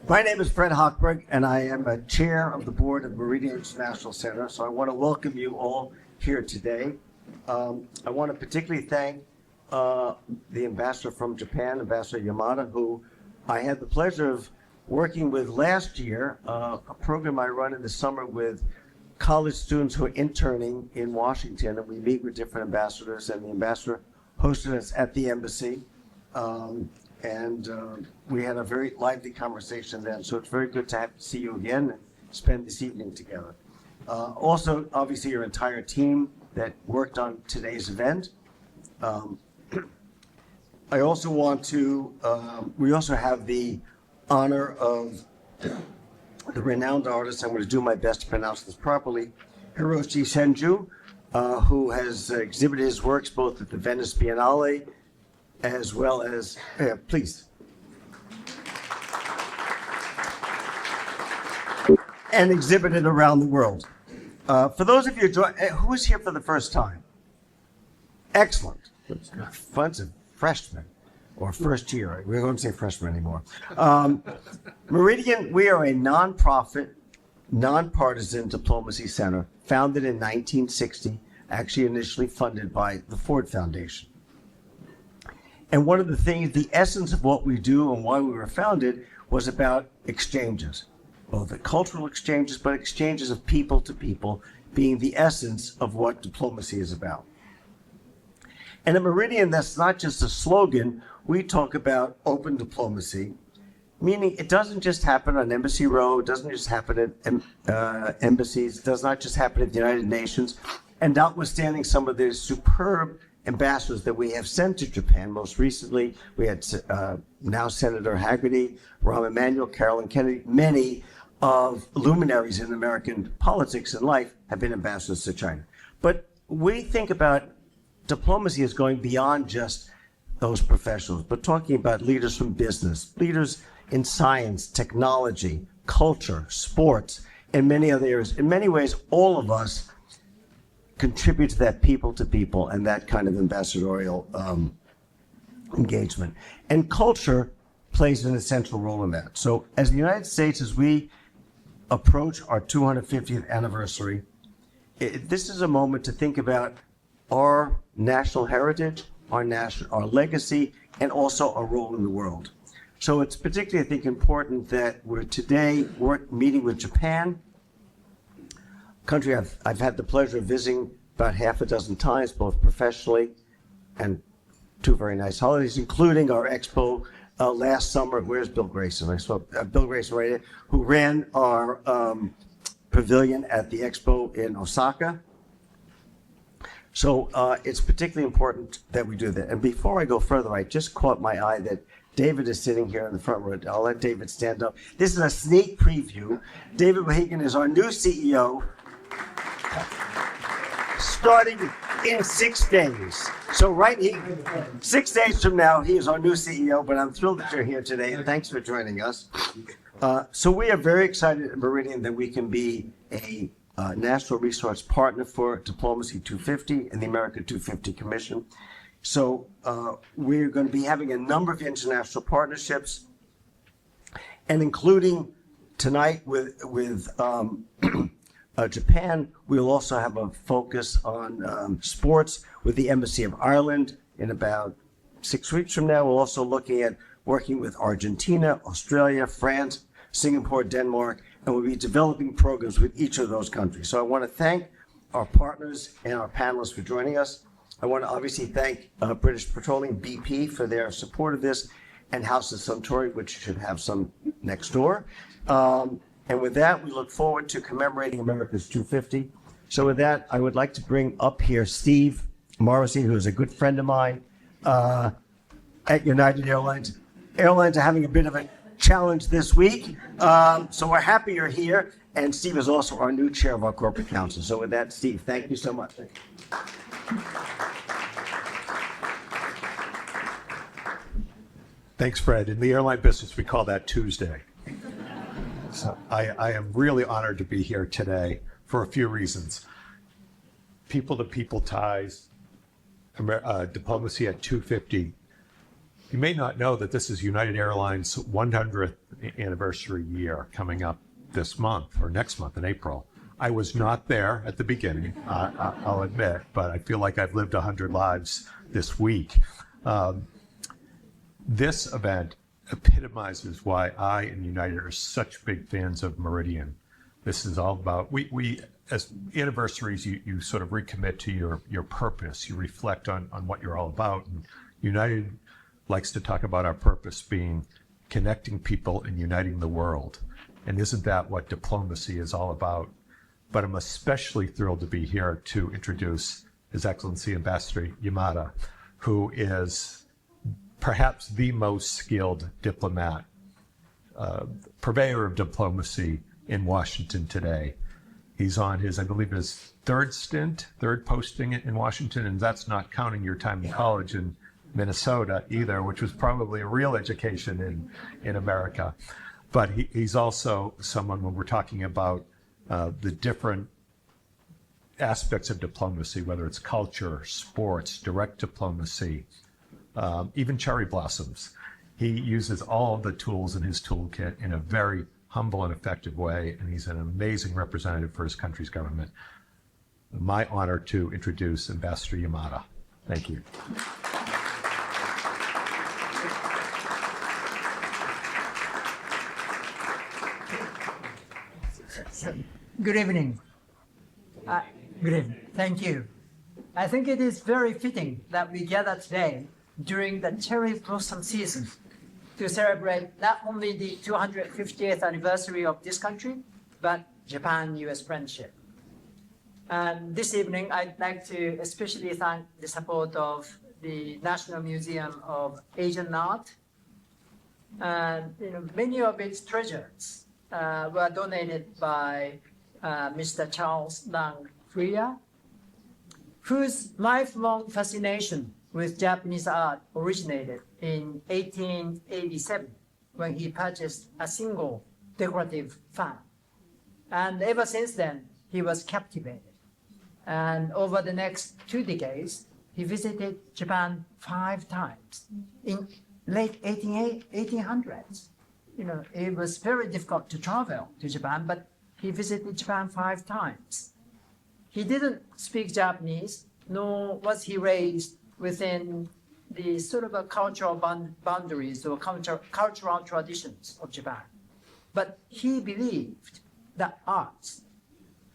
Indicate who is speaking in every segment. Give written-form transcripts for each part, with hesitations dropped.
Speaker 1: My name is Fred Hochberg, and I am a chair of the board of Meridian International Center. So I want to welcome you all here today. I want to particularly thank the ambassador from Japan, Ambassador Yamada, who I had the pleasure of working with last year, a program I run in the summer with college students who are interning in Washington, and we meet with different ambassadors, and the ambassador hosted us at the embassy. We had a very lively conversation then, so it's very good to see you again and spend this evening together. Also, obviously, your entire team that worked on today's event. I also want to, we also have the honor of the renowned artist, I'm going to do my best to pronounce this properly, Hiroshi Senju, who has exhibited his works both at the Venice Biennale as well as, please. And exhibited around the world. For those of you who is here for the first time? Excellent. Bunch of freshmen or first year. We don't say freshmen anymore. Meridian, we are a nonprofit, nonpartisan diplomacy center founded in 1960, actually initially funded by the Ford Foundation. And one of the things, the essence of what we do and why we were founded was about exchanges, both the cultural exchanges, but exchanges of people to people being the essence of what diplomacy is about. And at Meridian, that's not just a slogan. We talk about open diplomacy, meaning it doesn't just happen on Embassy Row, it doesn't just happen at embassies, it does not just happen at the United Nations. And notwithstanding some of the superb ambassadors that we have sent to Japan, most recently, we had now Senator Haggerty, Rahm Emanuel, Carolyn Kennedy, many of luminaries in American politics and life have been ambassadors to China. But we think about diplomacy as going beyond just those professionals, but talking about leaders from business, leaders in science, technology, culture, sports, and many other areas. In many ways, all of us contribute to that people to people and that kind of ambassadorial engagement. And culture plays an essential role in that. So as the United States, as we approach our 250th anniversary, this is a moment to think about our national heritage, our legacy, and also our role in the world. So it's particularly, I think, important that we're meeting with Japan, country I've had the pleasure of visiting about half a dozen times, both professionally and two very nice holidays, including our expo last summer. Where's Bill Grayson? I saw Bill Grayson right here, who ran our pavilion at the expo in Osaka. So it's particularly important that we do that. And before I go further, I just caught my eye that David is sitting here in the front row. I'll let David stand up. This is a sneak preview. David Wahagan is our new CEO, starting in 6 days. So 6 days from now, he is our new CEO, but I'm thrilled that you're here today, and thanks for joining us. So we are very excited at Meridian that we can be a National Resource Partner for Diplomacy 250 and the America 250 Commission. So we're going to be having a number of international partnerships, and including tonight with Japan, we'll also have a focus on sports with the Embassy of Ireland in about 6 weeks from now. We're also looking at working with Argentina, Australia, France, Singapore, Denmark, and we'll be developing programs with each of those countries. So I want to thank our partners and our panelists for joining us. I want to obviously thank British Petroleum, BP, for their support of this, and House of Suntory, which should have some next door. And with that, we look forward to commemorating America's 250. So with that, I would like to bring up here Steve Morrissey, who is a good friend of mine at United Airlines. Airlines are having a bit of a challenge this week, so we're happy you're here. And Steve is also our new chair of our corporate council. So with that, Steve, thank you so much.
Speaker 2: Thanks, Fred. In the airline business, we call that Tuesday. So I am really honored to be here today for a few reasons. People-to-people ties, diplomacy at 250 You may not know that this is United Airlines' 100th anniversary year coming up this month or next month in April. I was not there at the beginning, I'll admit, but I feel like I've lived 100 lives this week. This event epitomizes why I and United are such big fans of Meridian. This is all about, we as anniversaries, you sort of recommit to your purpose. You reflect on what you're all about. And United likes to talk about our purpose being connecting people and uniting the world. And isn't that what diplomacy is all about? But I'm especially thrilled to be here to introduce His Excellency Ambassador Yamada, who is perhaps the most skilled diplomat, purveyor of diplomacy in Washington today. He's on his, I believe, his third posting in Washington, and that's not counting your time in college in Minnesota either, which was probably a real education in America. But he's also someone, when we're talking about the different aspects of diplomacy, whether it's culture, sports, direct diplomacy, even cherry blossoms. He uses all of the tools in his toolkit in a very humble and effective way, and he's an amazing representative for his country's government. My honor to introduce Ambassador Yamada. Thank you.
Speaker 3: Good evening. Good evening. Thank you. I think it is very fitting that we gather today during the cherry blossom season to celebrate not only the 250th anniversary of this country, but Japan-U.S. friendship. And this evening, I'd like to especially thank the support of the National Museum of Asian Art. And many of its treasures were donated by Mr. Charles Lang Freer, whose lifelong fascination with Japanese art originated in 1887 when he purchased a single decorative fan. And ever since then, he was captivated. And over the next 2 decades, he visited Japan 5 times in late 1800s. It was very difficult to travel to Japan, but he visited Japan 5 times. He didn't speak Japanese, nor was he raised within the sort of a cultural boundaries or cultural traditions of Japan. But he believed that arts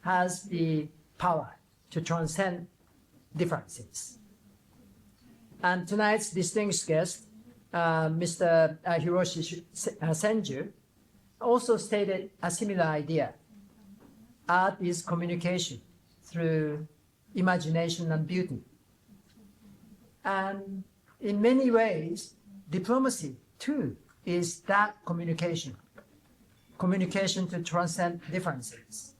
Speaker 3: has the power to transcend differences. And tonight's distinguished guest, Mr. Hiroshi Senju, also stated a similar idea. Art is communication through imagination and beauty. And in many ways, diplomacy too is that communication to transcend differences.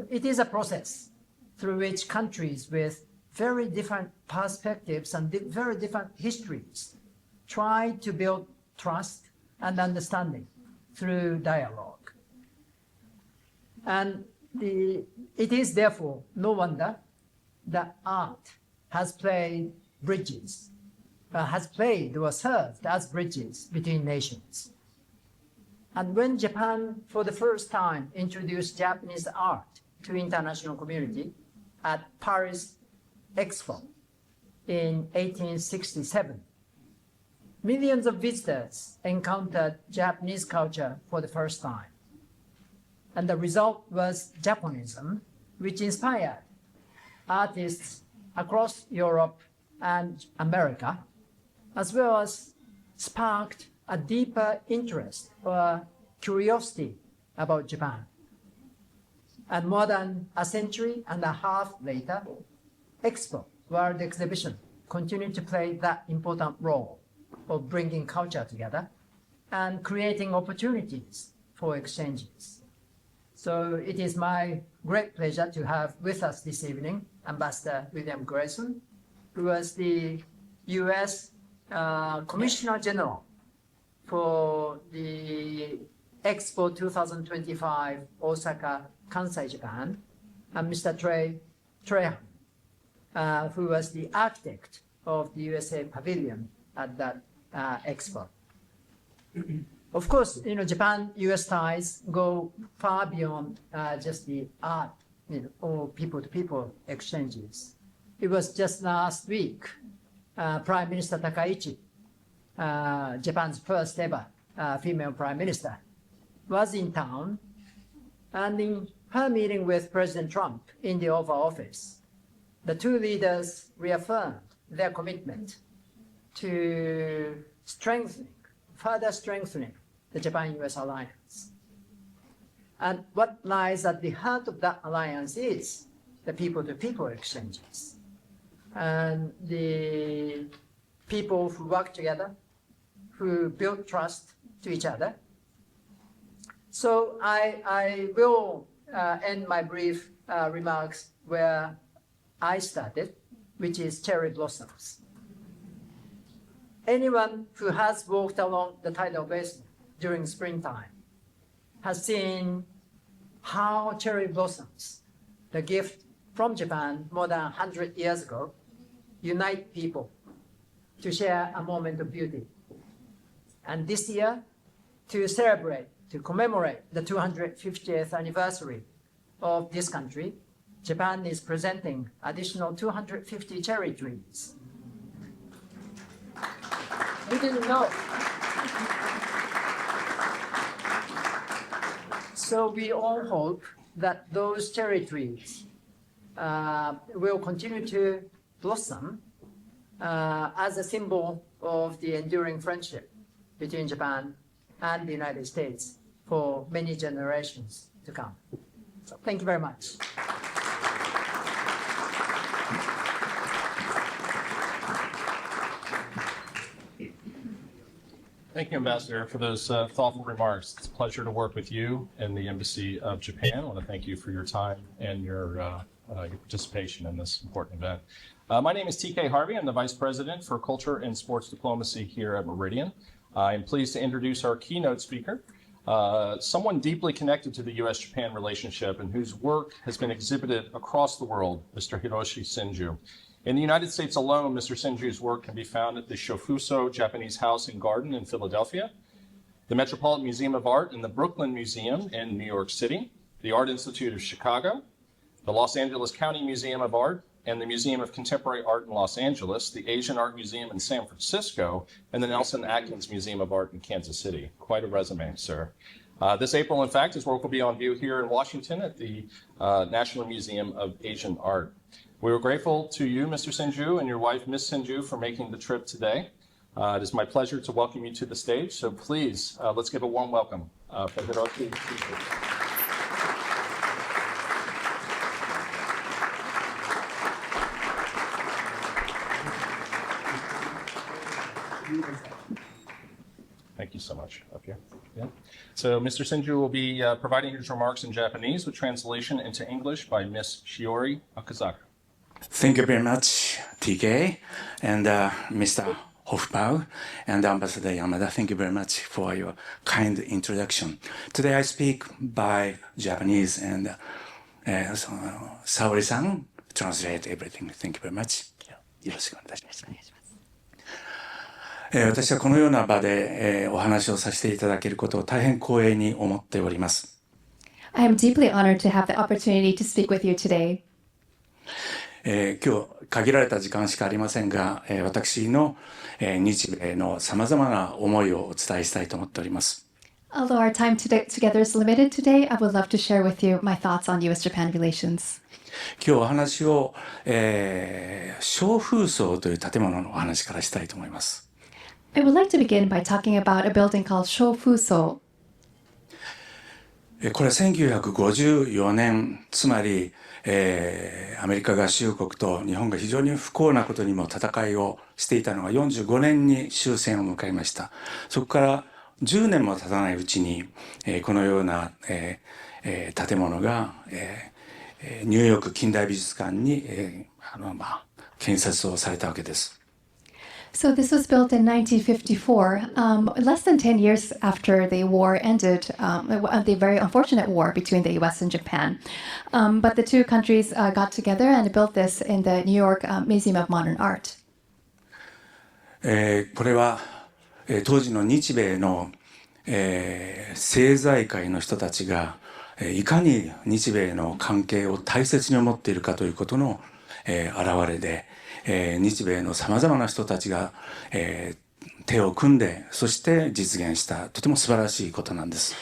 Speaker 3: It is a process through which countries with very different perspectives and very different histories try to build trust and understanding through dialogue. And it is therefore no wonder that art has played or served as bridges between nations. And when Japan, for the first time, introduced Japanese art to international community at Paris Expo in 1867, millions of visitors encountered Japanese culture for the first time. And the result was Japonism, which inspired artists across Europe and America, as well as sparked a deeper interest or curiosity about Japan. And more than a century and a half later, Expo, World Exhibition, continued to play that important role of bringing culture together and creating opportunities for exchanges. So it is my great pleasure to have with us this evening Ambassador William Grayson, who was the U.S. Commissioner General for the Expo 2025 Osaka, Kansai, Japan, and Mr. Trahan, who was the architect of the USA Pavilion at that Expo. Of course, Japan-U.S. ties go far beyond just the art, or people-to-people exchanges. It was just last week, Prime Minister Takaichi, Japan's first ever female prime minister, was in town, and in her meeting with President Trump in the Oval Office, the two leaders reaffirmed their commitment to further strengthening the Japan-U.S. alliance. And what lies at the heart of that alliance is the people-to-people exchanges and the people who work together, who build trust to each other. So I will end my brief remarks where I started, which is cherry blossoms. Anyone who has walked along the tidal basin during springtime has seen how cherry blossoms, the gift from Japan more than 100 years ago, unite people to share a moment of beauty. And this year, to commemorate the 250th anniversary of this country, Japan is presenting additional 250 cherry trees. We didn't know. So we all hope that those cherry trees will continue to blossom as a symbol of the enduring friendship between Japan and the United States for many generations to come. So thank you very much.
Speaker 4: Thank you, Ambassador, for those thoughtful remarks. It's a pleasure to work with you and the Embassy of Japan. I want to thank you for your time and your participation in this important event. My name is TK Harvey. I'm the Vice President for Culture and Sports Diplomacy here at Meridian. I'm pleased to introduce our keynote speaker, someone deeply connected to the U.S.-Japan relationship and whose work has been exhibited across the world, Mr. Hiroshi Senju. In the United States alone, Mr. Senju's work can be found at the Shofuso Japanese House and Garden in Philadelphia, the Metropolitan Museum of Art and the Brooklyn Museum in New York City, the Art Institute of Chicago, the Los Angeles County Museum of Art, and the Museum of Contemporary Art in Los Angeles, the Asian Art Museum in San Francisco, and the Nelson Atkins Museum of Art in Kansas City. Quite a resume, sir. This April, in fact, his work will be on view here in Washington at the National Museum of Asian Art. We were grateful to you, Mr. Senju, and your wife, Ms. Senju, for making the trip today. It is my pleasure to welcome you to the stage, so please, let's give a warm welcome for Hiroshi. Thank you so much. Up here. Yeah. So Mr. Senju will be providing his remarks in Japanese with translation into English by Ms. Shiori Akazaka.
Speaker 5: Thank you very much, TK, and Mr. Hochberg, and Ambassador Yamada. Thank you very much for your kind introduction. Today I speak by Japanese, and Saori-san translate everything. Thank you very much. よろしくお願いします。私はこのような場で、お話をさせていただけることを大変光栄に思っております。
Speaker 6: I am deeply honored to have the opportunity to speak with you today.
Speaker 5: 今日限られた時間しかありませんが、私の、日米のさまざまな思いをお伝えしたいと思っております。
Speaker 6: Although our time together is limited today, I would love to share with you my thoughts on U.S.-Japan relations.
Speaker 5: 今日お話を、小風荘という建物のお話からしたいと思います。
Speaker 6: I would like to begin by talking about a building called Shofuso.
Speaker 5: これは1954年、つまり、アメリカ合衆国と日本が非常に不幸なことにも戦いをしていたのが45年に終戦を迎えました。そこから10年も経たないうちに、このような、建物が、ニューヨーク近代美術館に、建設をされたわけです。
Speaker 6: So this was built in 1954, less than 10 years after the war ended, the very unfortunate war between the U.S. and Japan. But the two countries got together and built this in the New York Museum of Modern Art.
Speaker 5: これは当時の日米の、政財界の人たちが、いかに日米の関係を大切に思っているかということの、表れで、日米のさまざまな人たちが、手を組んでそして実現したとても素晴らしいことなんです。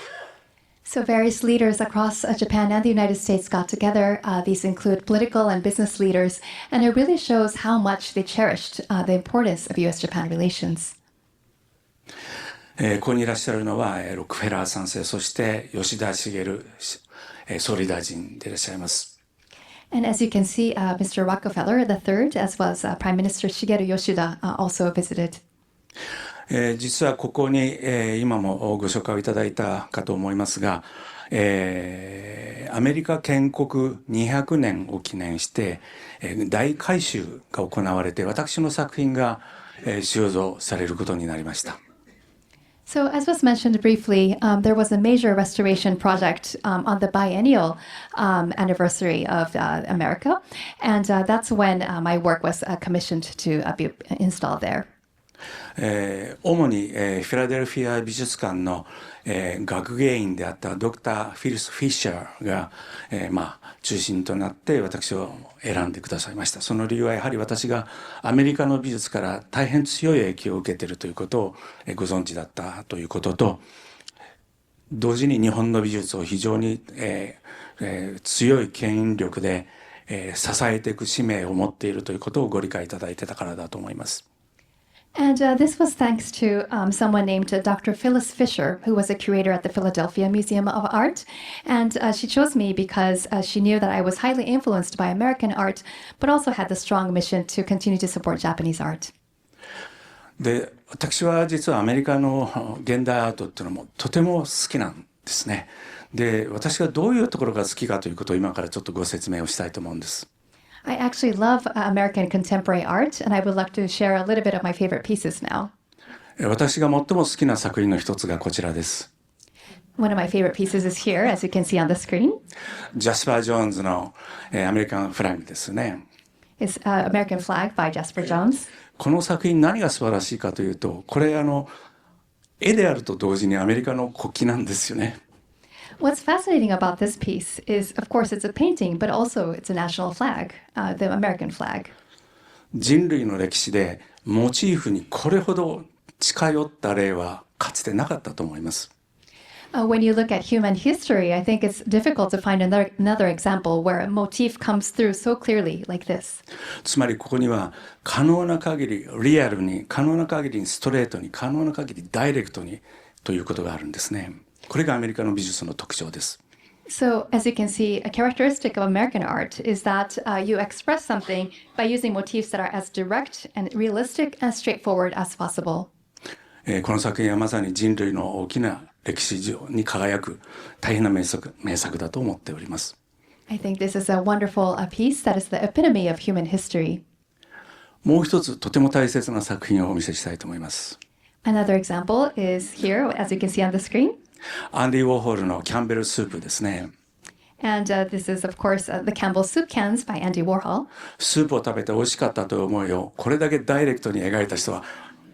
Speaker 6: So various leaders across Japan and the United States got together. These include political and business leaders, and it really shows how much they cherished the importance of U.S.-Japan relations.
Speaker 5: ここにいらっしゃるのはロックフェラー3世、そして吉田茂総理大臣でいらっしゃいます。
Speaker 6: And as you can see, Mr. Rockefeller III, as well as Prime Minister Shigeru Yoshida, also visited.
Speaker 5: 実はここに、今もご紹介をいただいたかと思いますが、アメリカ建国200年を記念して、大改修が行われて私の作品が、収蔵されることになりました。
Speaker 6: So, as was mentioned briefly, there was a major restoration project on the biennial anniversary of America, and that's when my work was commissioned to be installed there.
Speaker 5: 主に、フィラデルフィア美術館の、学芸員であったドクター・フィリス・フィッシャーが、中心となって私を選んでくださいました。その理由はやはり私がアメリカの美術から大変強い影響を受けているということを、ご存知だったということと、同時に日本の美術を非常に、強い牽引力で、支えていく使命を持っているということをご理解いただいてたからだと思います。
Speaker 6: And this was thanks to someone named Dr. Phyllis Fisher, who was a curator at the Philadelphia Museum of Art. And she chose me because she knew that I was highly influenced by American art, but also had the strong mission to continue to support Japanese art.
Speaker 5: で、私は実はアメリカの現代アートっていうのもとても好きなんですね。で、私がどういうところが好きかということを今からちょっとご説明をしたいと思うんです。
Speaker 6: I actually love American contemporary art, and I would like to share a little bit of my favorite pieces now.
Speaker 5: 私が最も好きな作品の一つがこちらです。
Speaker 6: One of my favorite pieces is here, as you can see on the screen.
Speaker 5: ジャスパー・ジョーンズの、アメリカンフラッグですね。
Speaker 6: It's American Flag by Jasper Jones.
Speaker 5: この作品何が素晴らしいかというと、これ絵であると同時にアメリカの国旗なんですよね。
Speaker 6: What's fascinating about this piece is, of course, it's a painting, but also it's a national flag, the American flag.
Speaker 5: 人類の歴史でモチーフにこれほど近寄った例はかつてなかったと思います。
Speaker 6: When you look at human history, I think it's difficult to find another example where a motif comes through so clearly like this.
Speaker 5: つまりここには可能な限りリアルに、可能な限りストレートに、可能な限りダイレクトにということがあるんですね。これがアメリカの美術の特徴です。
Speaker 6: So, as you can see, a characteristic of American art is that you express something by using motifs that are as direct and realistic and straightforward as possible.
Speaker 5: この作品はまさに人類の大きな歴史上に輝く大変な名作だと思っております。
Speaker 6: I think this is a wonderful piece that is the epitome of human history.
Speaker 5: もう一つとても大切な作品をお見せしたいと思います。
Speaker 6: Another example is here, as you can see on the screen.
Speaker 5: アンディ・ウォーホルのキャンベルスープですね。
Speaker 6: And this is, of course, the Campbell soup cans by Andy Warhol.
Speaker 5: スープを食べて美味しかったという思いをこれだけダイレクトに描いた人は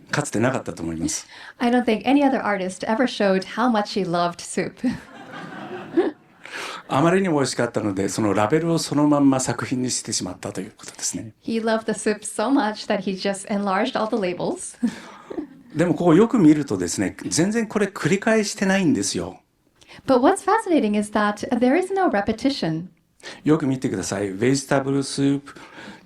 Speaker 5: かつてなかったと思います。
Speaker 6: I don't think any other artist ever showed how much he loved soup.
Speaker 5: あまりにも美味しかったので、そのラベルをそのまんま作品にしてしまったということですね。
Speaker 6: He loved the soup so much that he just enlarged all the labels.
Speaker 5: でもここよく見るとですね、全然これ繰り返してないんですよ。
Speaker 6: But what's fascinating is that there is no repetition.
Speaker 5: よく見てください。ベジタブルスープ、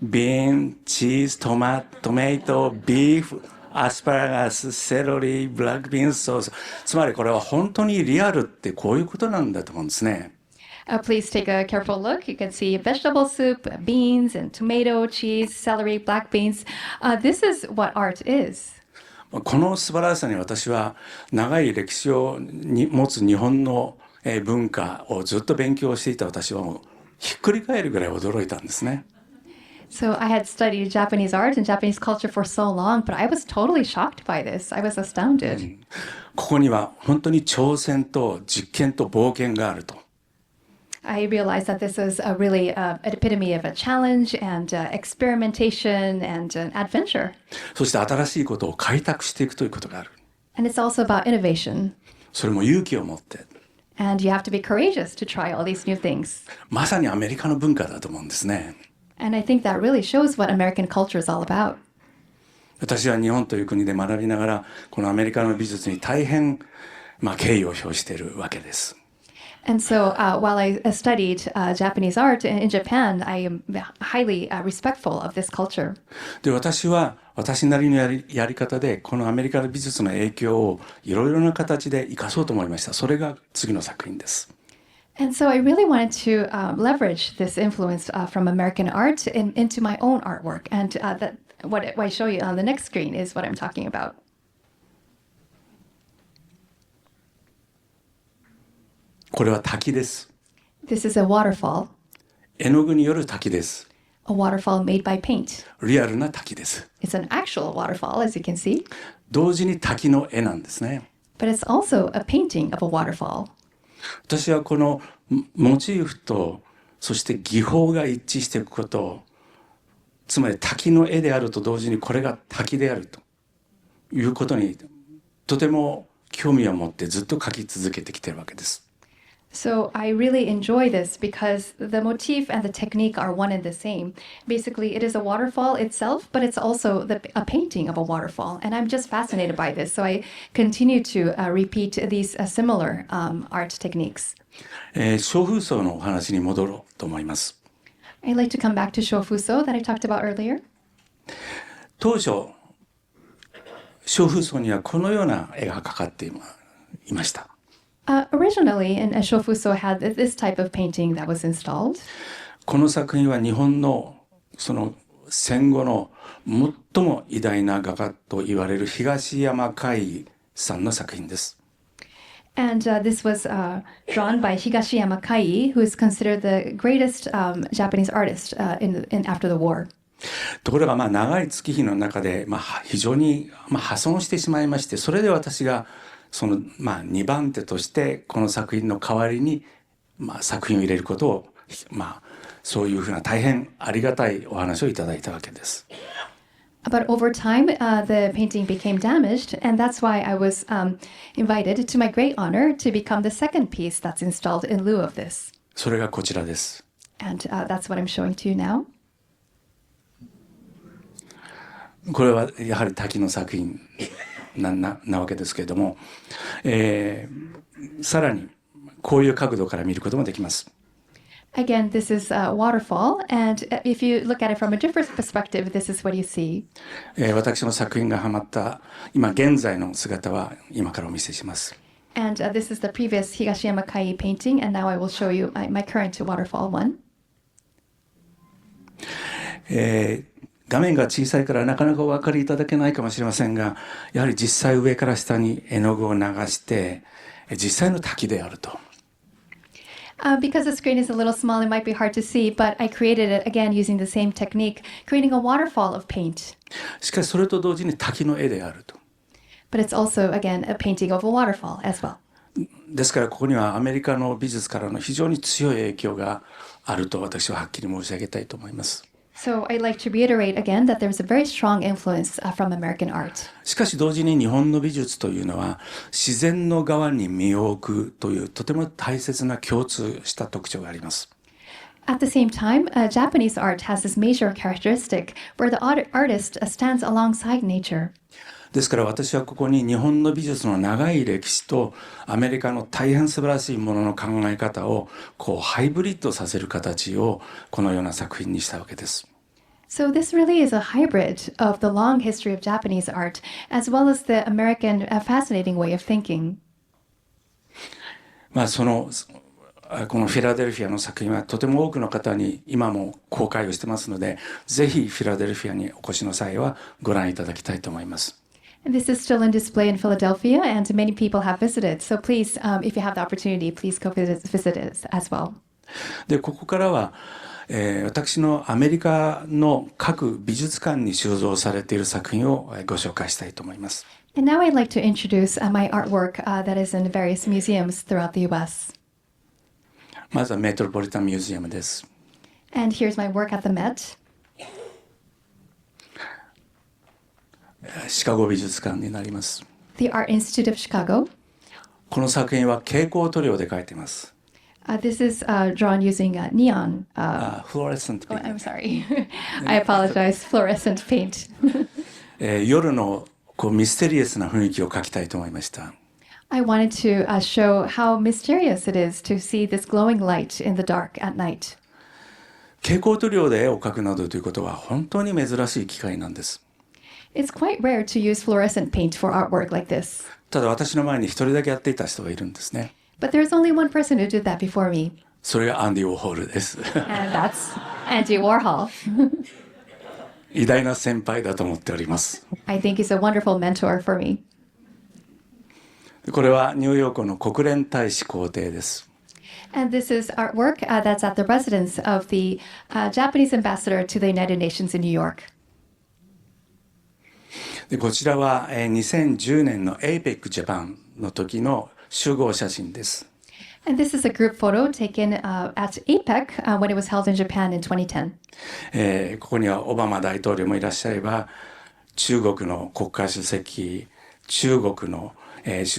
Speaker 5: ビーン、チーズ、トマト、ビーフ、アスパラガス、セロリ、ブラックビーンソース。つまりこれは本当にリアルってこういうことなんだと思うんですね。
Speaker 6: Please take a careful look. You can see vegetable soup, beans, and tomato, cheese, celery, black beans. This is what art is.
Speaker 5: この素晴らしさに私は長い歴史を持つ日本の文化をずっと勉強していた私はもうひっくり返るぐらい驚いたんですね。
Speaker 6: So I had studied Japanese art and Japanese culture for so long, but I was totally shocked by this. I was astounded.
Speaker 5: ここには本当に挑戦と実験と冒険があると。
Speaker 6: I realized that this is really an epitome of a challenge and experimentation and an adventure.
Speaker 5: そして新しいことを開拓していくということがある。
Speaker 6: And it's also about innovation.
Speaker 5: それも勇気を持って。
Speaker 6: And you have to be courageous to try all these new things.
Speaker 5: まさにアメリカの文化だと思うんですね。
Speaker 6: And I think that really shows what American culture is all about.
Speaker 5: 私は日本という国で学びながら、このアメリカの美術に大変、敬意を表しているわけです。
Speaker 6: And so while I studied Japanese art in Japan, I am highly respectful of this culture.
Speaker 5: で、私は私なりのやり方で、このアメリカの美術の影響をいろいろな形で生かそうと思いました。それが次の作品です。
Speaker 6: And so I really wanted to leverage this influence from American art into my own artwork. And what I show you on the next screen is what I'm talking about.
Speaker 5: これは滝です。
Speaker 6: This is a waterfall,
Speaker 5: 絵の具による滝です。
Speaker 6: a waterfall made by paint.
Speaker 5: リアルな滝です。
Speaker 6: It's an actual waterfall, as you can see,
Speaker 5: 同時に滝の絵なんですね。
Speaker 6: but it's also a painting of a waterfall.
Speaker 5: 私はこのモチーフとそして技法が一致していくこと、つまり滝の絵であると同時にこれが滝であるということにとても興味を持ってずっと描き続けてきているわけです。
Speaker 6: So I really enjoy this because the motif and the technique are one and the same. Basically, it is a waterfall itself, but it's also a painting of a waterfall. And I'm just fascinated by this. So I continue to repeat these similar art techniques.
Speaker 5: 小風荘のお話に戻ろうと思います。
Speaker 6: I'd like to come back to Shofuso that I talked about earlier.
Speaker 5: 当初、小風荘にはこのような絵がかかっていました。
Speaker 6: Originally, Shofuso had this type of painting that was installed.
Speaker 5: この作品は日本のその戦後の最も偉大な画家と言われる東山魁さんの作品です。
Speaker 6: And this was drawn by Higashiyama Kai, who is considered the greatest Japanese artist after the war.
Speaker 5: ところが長い月日の中で非常に破損してしまいまして、それで私がその2番手としてこの作品の代わりに作品を入れることをそういうふうな大変ありがたいお話をいただいたわけです。
Speaker 6: But over time, the painting became damaged, and that's why I was invited, to my great honor, to become the second piece that's installed in lieu of this.
Speaker 5: それがこちらです。
Speaker 6: And that's what I'm showing to you now.
Speaker 5: これはやはり滝の作品なわけですけれども、さらにこういう角度から見ることもできます。
Speaker 6: Again, this is a waterfall, and if you look at it from a different perspective, this is what you see.
Speaker 5: 私の作品がはまった今現在の姿は今からお見せします。
Speaker 6: And this is the previous Higashiyama Kai painting, and now I will show you my current waterfall one.
Speaker 5: 画面が小さいからなかなかお分かりいただけないかもしれませんが、やはり実際上から下に絵の具を流して実際の滝であると。
Speaker 6: Because the screen is a little small, it might be hard to see, but I created it again using the same technique, creating a waterfall of paint.
Speaker 5: しかしそれと同時に滝の絵であると。
Speaker 6: But it's also, again, a painting of a waterfall as well.
Speaker 5: ですからここにはアメリカの美術からの非常に強い影響があると私ははっきり申し上げたいと思います。
Speaker 6: So I'd like to reiterate again that there's a very strong influence from American art.
Speaker 5: しかし同時に日本の美術というのは自然の側に身を置くというとても大切な共通した特徴があります。
Speaker 6: At the same time, Japanese art has this major characteristic where the artist stands alongside nature.
Speaker 5: ですから私はここに日本の美術の長い歴史とアメリカの大変素晴らしいものの考え方をハイブリッドさせる形をこのような作品にしたわけです。
Speaker 6: So this really is a hybrid of the long history of Japanese art as well as the American fascinating way of thinking.
Speaker 5: このフィラデルフィアの作品はとても多くの方に今も公開をしてますので、ぜひフィラデルフィアにお越しの際はご覧いただきたいと思います。
Speaker 6: This is still in display in Philadelphia, and many people have visited. So please, if you have the opportunity, please go visit it as well.
Speaker 5: で、ここからは、私のアメリカの各美術館に収蔵されている作品をご紹介したいと思います。
Speaker 6: And now I'd like to introduce my artwork that is in various museums throughout the U.S.
Speaker 5: まずはメトロポリタンミュージアムです。
Speaker 6: And here's my work at the Met.
Speaker 5: シカゴ美術館になります。
Speaker 6: the Art Institute of Chicago.
Speaker 5: この作品は蛍光塗料で描いています。
Speaker 6: This is drawn using neon.
Speaker 5: フローレスント
Speaker 6: Oh, I'm sorry. I apologize. Fluorescent paint.
Speaker 5: 夜のこうミステリアスな雰囲気を描きたいと思いました。
Speaker 6: I wanted to show how mysterious it is to see this glowing light in the dark at night.
Speaker 5: 蛍光塗料で絵を描くなどということは本当に珍しい機会なんです。
Speaker 6: It's quite rare to use fluorescent paint for artwork like this.
Speaker 5: ただ私の前に一人だけやっていた人がいるんですね。
Speaker 6: But there's only one person who did that before me,
Speaker 5: それがアンディ・ウォーホルです。
Speaker 6: and that's Andy Warhol.
Speaker 5: 偉大な先輩だと思っております。
Speaker 6: I think he's a wonderful mentor for me.
Speaker 5: これはニューヨークの国連大使公邸です。
Speaker 6: And this is artwork that's at the residence of the Japanese ambassador to the United Nations in New York.
Speaker 5: でこちらは2010年の APEC Japan の時の集合写真です。
Speaker 6: And this is a group photo taken at APEC when it was held in Japan in 2010.
Speaker 5: ここにはオバマ大統領もいらっしゃれば、中国の国家主席、中国の、国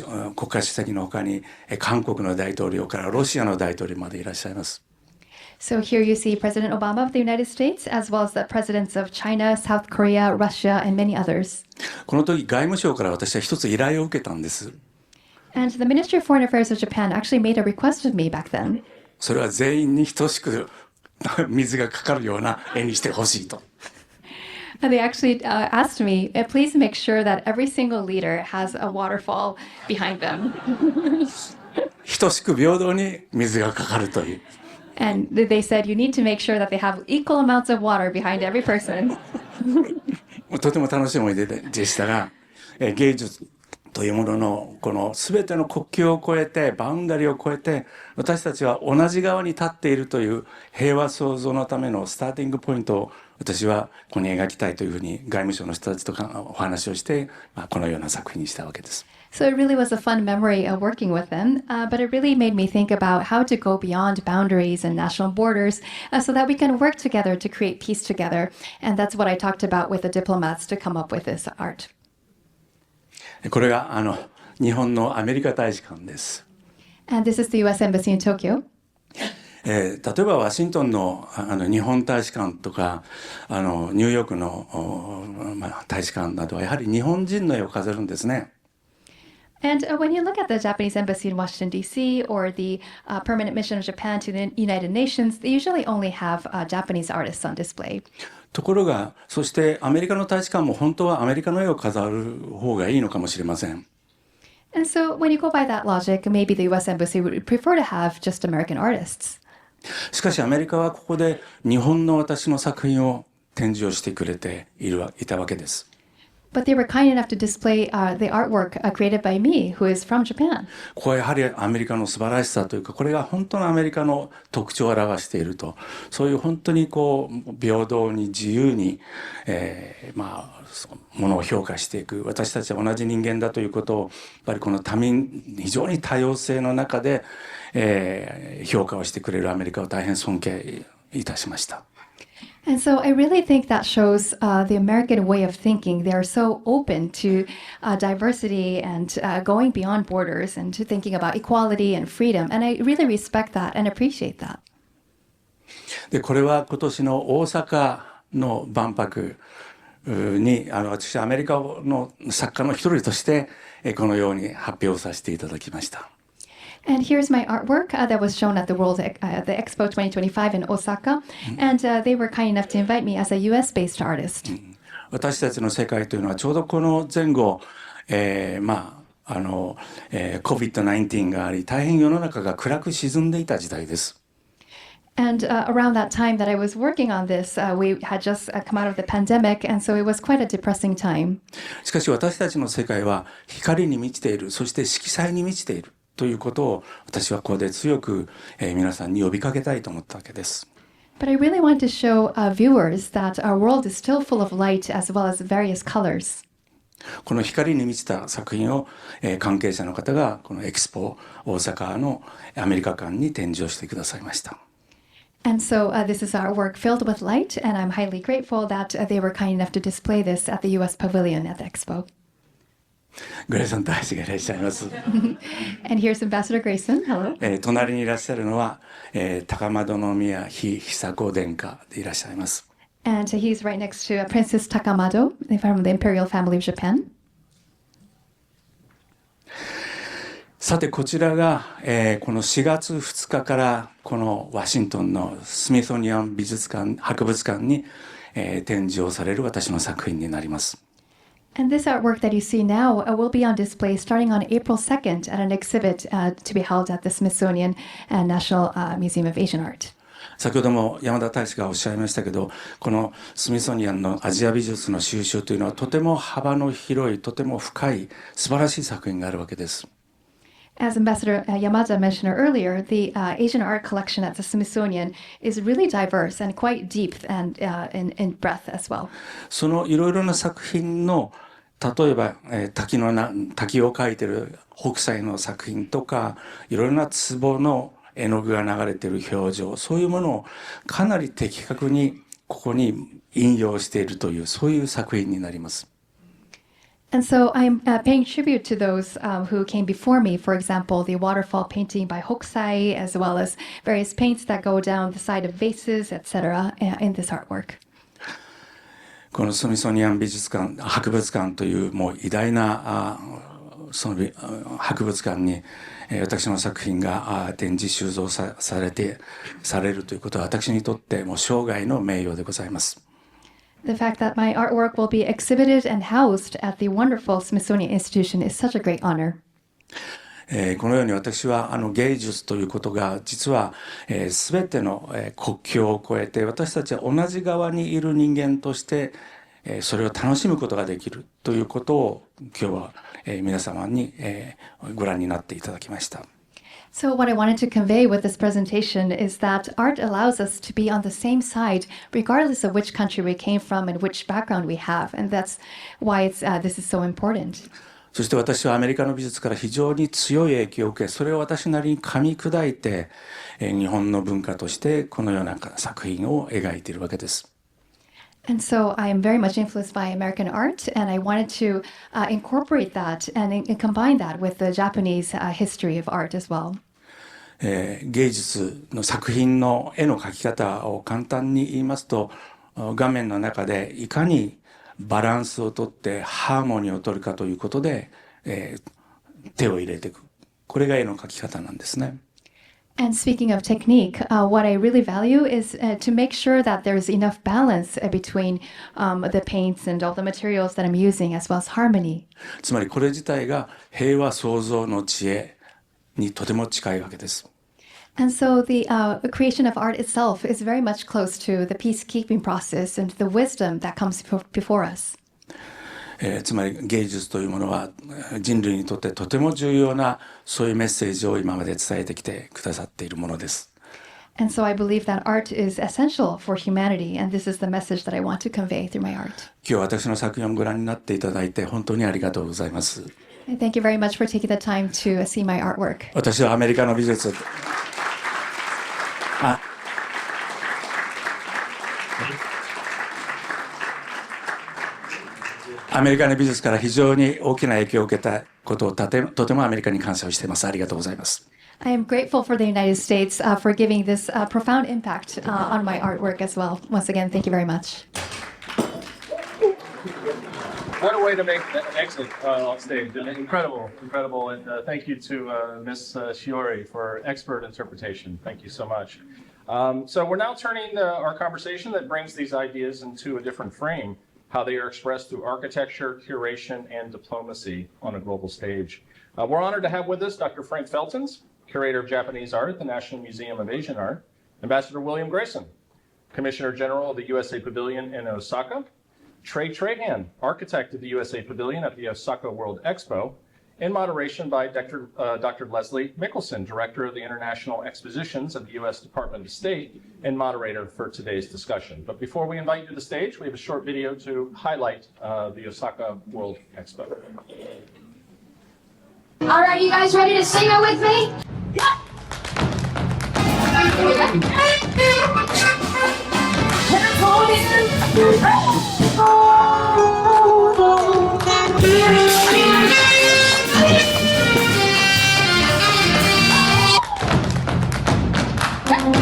Speaker 5: 家主席の他に、韓国の大統領からロシアの大統領までいらっしゃいます。
Speaker 6: So here you see President Obama of the United States, as well as the presidents of China, South Korea, Russia, and many others.
Speaker 5: この時外務省から私は一つ依頼を受けたんです。
Speaker 6: And the Ministry of Foreign Affairs of Japan actually made a request of me back then.
Speaker 5: それは全員に等しく水がかかるような絵にしてほしいと。
Speaker 6: And they actually asked me, please make sure that every single leader has a waterfall behind them.
Speaker 5: 等しく平等に水がかかるという。
Speaker 6: And they said, you need to make sure that they have equal amounts of water behind every person.
Speaker 5: とても楽しい思い出でしたが、芸術というもののこの全ての国境を越えてバウンダリーを越えて私たちは同じ側に立っているという平和創造のためのスターティングポイントを私はここに描きたいというふうに外務省の人たちとかお話をして、このような作品にしたわけです。
Speaker 6: So it really was a fun memory of working with them, but it really made me think about how to go beyond boundaries and national borders so that we can work together to create peace together. And that's what I talked about with the diplomats to come up with this art.
Speaker 5: これが日本のアメリカ大使館です。
Speaker 6: And this is the U.S. Embassy in Tokyo.
Speaker 5: 例えばワシントンの日本大使館とかニューヨークの、大使館などはやはり日本人の絵を飾るんですね。
Speaker 6: And when you look at the Japanese embassy in Washington, D.C., or the permanent mission of Japan to the United Nations, they usually only have Japanese artists on display.
Speaker 5: ところが、そしてアメリカの大使館も本当はアメリカの絵を飾る方がいいのかもしれません。
Speaker 6: And so when you go by that logic, maybe the U.S. embassy would prefer to have just American artists.
Speaker 5: しかしアメリカはここで日本の私の作品を展示をしてくれていたわけです。
Speaker 6: But they were kind enough to display the artwork created by me, who is from Japan.
Speaker 5: ここはやはりアメリカの素晴らしさというか、これが本当のアメリカの特徴を表していると、そういう本当にこう平等に自由に、ものを評価していく、私たちは同じ人間だということをやっぱりこの非常に多様性の中で、評価をしてくれるアメリカを大変尊敬いたしました。
Speaker 6: And so I really think that shows the American way of thinking. They are so open to diversity and going beyond borders and to thinking about equality and freedom. And I really respect that and appreciate that.
Speaker 5: で、これは今年の大阪の万博に私はアメリカの作家の一人としてこのように発表させていただきました。
Speaker 6: And here's my artwork that was shown at the Expo 2025 in Osaka. And they were kind enough to invite me as a US-based artist.
Speaker 5: 私たちの世界というのはちょうどこの前後、COVID-19 があり、大変世の中が暗く沈んでいた時代です。
Speaker 6: And around that time that I was working on this, we had just come out of the pandemic, and so it was quite a depressing time.
Speaker 5: しかし私たちの世界は光に満ちている、そして色彩に満ちている。ということを私はここで強く、皆さんに呼びかけたいと思ったわけです。
Speaker 6: But I really want to show viewers that our world is still full of light as well as various colors.
Speaker 5: この光に満ちた作品を、関係者の方がこのエキスポ大阪のアメリカ館に展示をしてくださいました。
Speaker 6: And so this is our work filled with light, and I'm highly grateful that they were kind enough to display this at the U.S. Pavilion at the Expo.
Speaker 5: グレイソン大使がいらっしゃいます。
Speaker 6: And here's Ambassador Grayson. Hello.
Speaker 5: 隣にいらっしゃるのは、高円宮妃久子殿下でいらっしゃいます。
Speaker 6: And he's right next to Princess Takamado from the Imperial Family of Japan.
Speaker 5: さてこちらが、この4月2日からこのワシントンのスミソニアン美術館博物館に、展示をされる私の作品になります。
Speaker 6: And this artwork that you see now will be on display starting on April 2nd at an exhibit to be held at the Smithsonian National Museum of Asian Art.
Speaker 5: 先ほども山田大使がおっしゃいましたけど、このスミソニアンのアジア美術の収集というのはとても幅の広い、とても深い素晴らしい作品があるわけです。
Speaker 6: As Ambassador Yamada mentioned earlier, the Asian art collection at the Smithsonian is really diverse and quite deep and in breadth as well.
Speaker 5: そのいろいろな作品の例えば、滝を描いている北斎の作品とか、いろいろな壺の絵の具が流れている表情、そういうものをかなり的確にここに引用しているという、そういう作品になります。
Speaker 6: And so I'm paying tribute to those who came before me. For example, the waterfall painting by Hokusai, as well as various paints that go down the side of vases, etc. in this artwork.
Speaker 5: このスミソニアン美術館博物館というもう偉大なその博物館に私の作品が展示収蔵されるということは私にとってもう生涯の名誉でございます。
Speaker 6: The fact that my artwork will be exhibited and housed at the wonderful Smithsonian Institution is such a great honor.
Speaker 5: このように私は芸術ということが実は全ての国境を越えて私たちは同じ側にいる人間としてそれを楽しむことができるということを今日は皆様にご覧になっていただきました。
Speaker 6: So what I wanted to convey with this presentation is that art allows us to be on the same side regardless of which country we came from and which background we have. And that's why this is so important.
Speaker 5: そして私はアメリカの美術から非常に強い影響を受け、それを私なりに噛み砕いて日本の文化としてこのような作品を描いているわけです。
Speaker 6: And so I am very much influenced by American art, and I wanted to incorporate that and combine that with the Japanese history of art as well.
Speaker 5: 芸術の作品の絵の描き方を簡単に言いますと、画面の中でいかにバランスをとってハーモニーを取るかということで、手を入れていく。これが絵の描き方なんですね。
Speaker 6: And speaking of technique, what I really value is to make sure that there's enough balance between the paints and all the materials that I'm using, as well as harmony.
Speaker 5: つまりこれ自体が平和創造の知恵にとても近いわけです。
Speaker 6: And so the creation of art itself is very much close to the peacekeeping process and the wisdom that comes before us.
Speaker 5: つまり芸術というものは人類にとってとても重要なそういうメッセージを今まで伝えてきてくださっているものです。
Speaker 6: And so I believe that art is essential for humanity, and this is the message that I want to convey through my art.
Speaker 5: 今日私の作品をご覧になっていただいて本当にありがとうございます。
Speaker 6: Thank you very much for taking the time to see my artwork.
Speaker 5: 私はアメリカの美術アメリカの美術から非常に大きな影響を受けたことをとてもアメリカに感謝をしています。ありがとうございます。
Speaker 6: I am grateful for the United States for giving this profound impact on my artwork as well. Once again, thank you very much.
Speaker 4: What a way to make an exit off stage. Incredible, incredible. And thank you to Ms. Shiori for expert interpretation. Thank you so much. So we're now turning our conversation that brings these ideas into a different frame, how they are expressed through architecture, curation, and diplomacy on a global stage. We're honored to have with us Dr. Frank Feltens, Curator of Japanese Art at the National Museum of Asian Art, Ambassador William Grayson, Commissioner General of the USA Pavilion in Osaka, Trey Trahan, Architect of the USA Pavilion at the Osaka World Expo, in moderation by Dr. Leslie Mickelson, Director of the International Expositions of the U.S. Department of State, and moderator for today's discussion. But before we invite you to the stage, we have a short video to highlight the Osaka World Expo.
Speaker 7: All right, you guys ready to sing it with me?
Speaker 6: Well,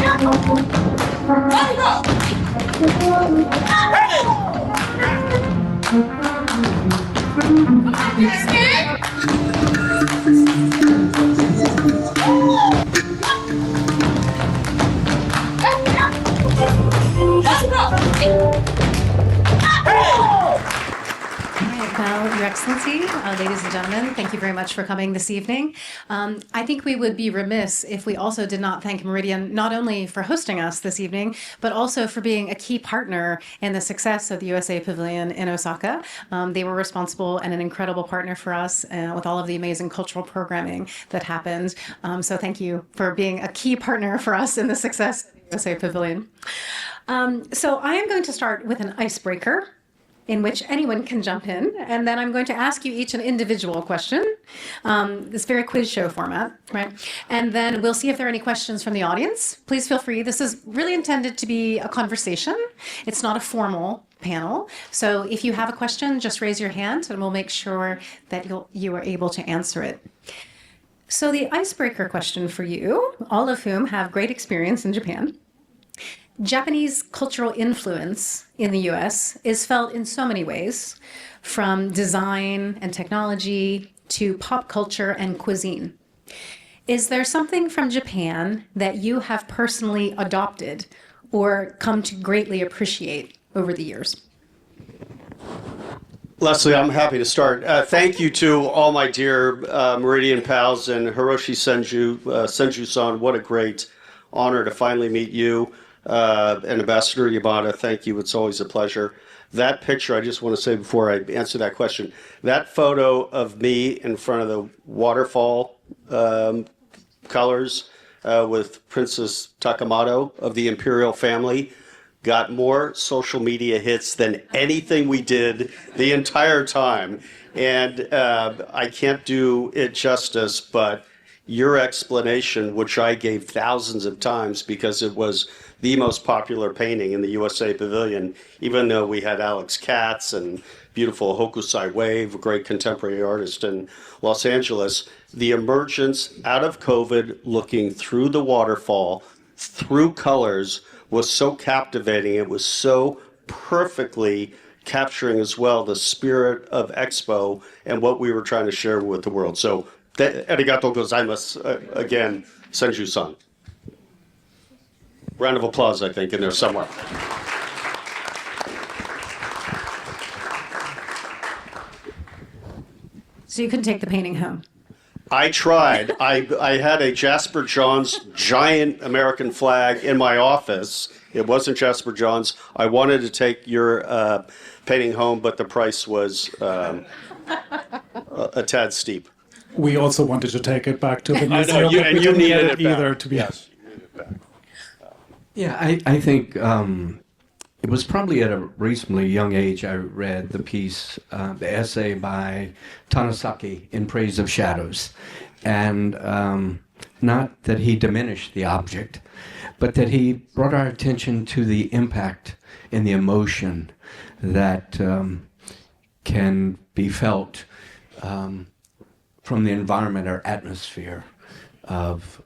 Speaker 6: Your Excellency, ladies and gentlemen, thank you very much for coming this evening. I think we would be remiss if we also did not thank Meridian not only for hosting us this evening, but also for being a key partner in the success of the USA Pavilion in Osaka. They were responsible and an incredible partner for us with all of the amazing cultural programming that happened. So thank you for being a key partner for us in the success of the USA Pavilion. So I am going to start with an icebreaker in which anyone can jump in, and then I'm going to ask you each an individual question. This very quiz show format, right? And then we'll see if there are any questions from the audience. Please feel free. This is really intended to be a conversation. It's not a formal panel. So if you have a question, just raise your hand and we'll make sure that you are able to answer it. So the icebreaker question for you, all of whom have great experience in Japan. Japanese cultural influence in the US is felt in so many ways, from design and technology to pop culture and cuisine. Is there something from Japan that you have personally adopted or come to greatly appreciate over the years?
Speaker 8: Leslie, I'm happy to start. Thank you to all my dear Meridian pals and Hiroshi Senju-san. What a great honor to finally meet you. And Ambassador Yamada, thank you. It's always a pleasure. That picture, I just want to say before I answer that question, that photo of me in front of the waterfall colors with Princess Takamado of the Imperial family got more social media hits than anything we did the entire time. And I can't do it justice, but your explanation, which I gave thousands of times because it was the most popular painting in the USA Pavilion, even though we had Alex Katz and beautiful Hokusai Wave, a great contemporary artist in Los Angeles, the emergence out of COVID, looking through the waterfall, through colors, was so captivating. It was so perfectly capturing as well the spirit of Expo and what we were trying to share with the world. So, arigatou gozaimasu, again, Senju-san. Round of applause, I think, in there somewhere.
Speaker 6: So you couldn't take the painting home?
Speaker 8: I tried. I had a Jasper Johns giant American flag in my office. It wasn't Jasper Johns. I wanted to take your painting home, but the price was a tad steep.
Speaker 9: We also wanted to take it back to the museum.
Speaker 8: I know, and you needed it
Speaker 9: either,
Speaker 8: back.
Speaker 9: to be honest.
Speaker 10: Yeah, I think it was probably at a reasonably young age I read the piece, the essay by Tanasaki, In Praise of Shadows. And not that he diminished the object, but that he brought our attention to the impact and the emotion that can be felt from the environment or atmosphere of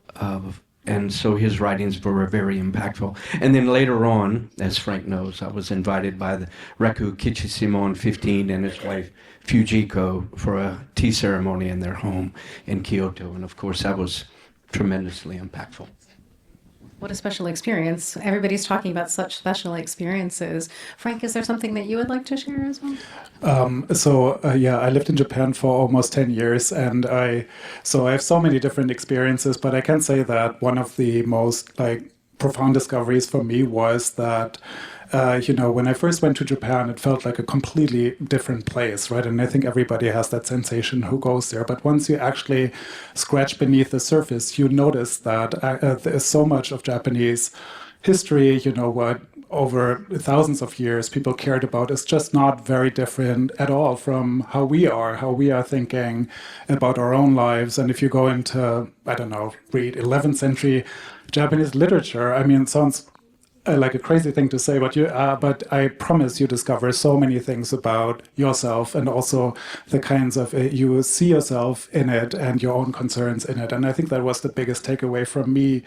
Speaker 10: and so his writings were very impactful. And then later on, as Frank knows, I was invited by the Reku Kichisimon 15 and his wife Fujiko for a tea ceremony in their home in Kyoto. And of course, that was tremendously impactful.
Speaker 6: What a special experience. Everybody's talking about such special experiences. Frank, is there something that you would like to share as well?
Speaker 9: I lived in Japan for almost 10 years, and I have so many different experiences, but I can say that one of the most profound discoveries for me was that when I first went to Japan, it felt like a completely different place, right? And I think everybody has that sensation who goes there. But once you actually scratch beneath the surface, you notice that there's so much of Japanese history, what over thousands of years people cared about is just not very different at all from how we are thinking about our own lives. And if you go into, read 11th century Japanese literature, it sounds like a crazy thing to say, but I promise you discover so many things about yourself and also the kinds of, you see yourself in it and your own concerns in it. And I think that was the biggest takeaway from me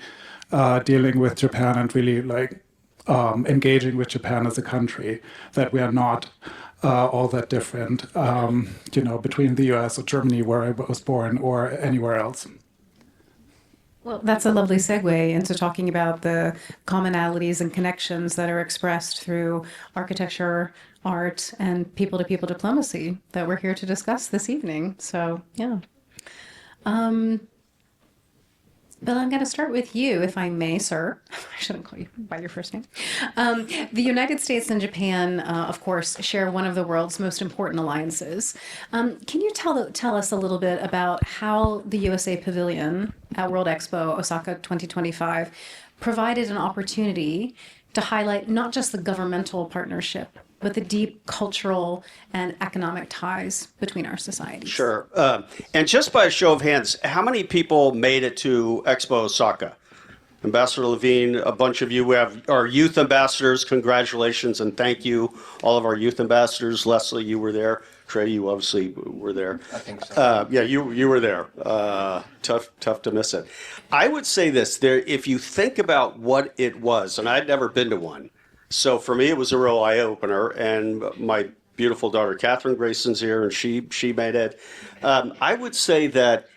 Speaker 9: dealing with Japan and really like engaging with Japan as a country, that we are not all that different, between the US or Germany, where I was born, or anywhere else.
Speaker 11: Well, that's a lovely segue into talking about the commonalities and connections that are expressed through architecture, art, and people-to-people diplomacy that we're here to discuss this evening. So, yeah. Bill, I'm going to start with you, if I may, sir. I shouldn't call you by your first name. The United States and Japan, of course, share one of the world's most important alliances. Can you tell us a little bit about how the USA Pavilion at World Expo Osaka 2025 provided an opportunity to highlight not just the governmental partnership, but the deep cultural and economic ties between our societies?
Speaker 8: Sure. And just by a show of hands, how many people made it to Expo Osaka? Ambassador Levine, a bunch of you. We have our youth ambassadors. Congratulations and thank you, all of our youth ambassadors. Leslie, you were there. Trey, you obviously were there.
Speaker 10: I think so.
Speaker 8: Yeah, you were there. Tough to miss it. I would say this: if you think about what it was, and I'd never been to one, so for me it was a real eye opener. And my beautiful daughter Catherine Grayson's here, and she made it. I would say that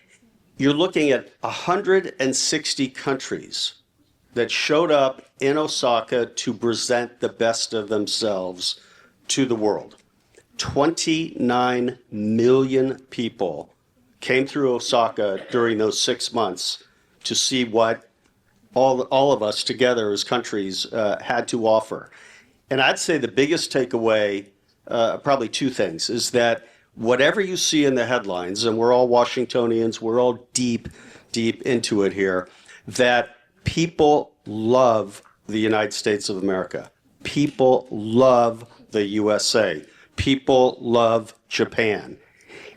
Speaker 8: you're looking at 160 countries that showed up in Osaka to present the best of themselves to the world. 29 million people came through Osaka during those 6 months to see what all of us together as countries had to offer. And I'd say the biggest takeaway, probably two things, is that whatever you see in the headlines, and we're all Washingtonians, we're all deep into it here, that people love the United States of America. People love the USA. People love Japan.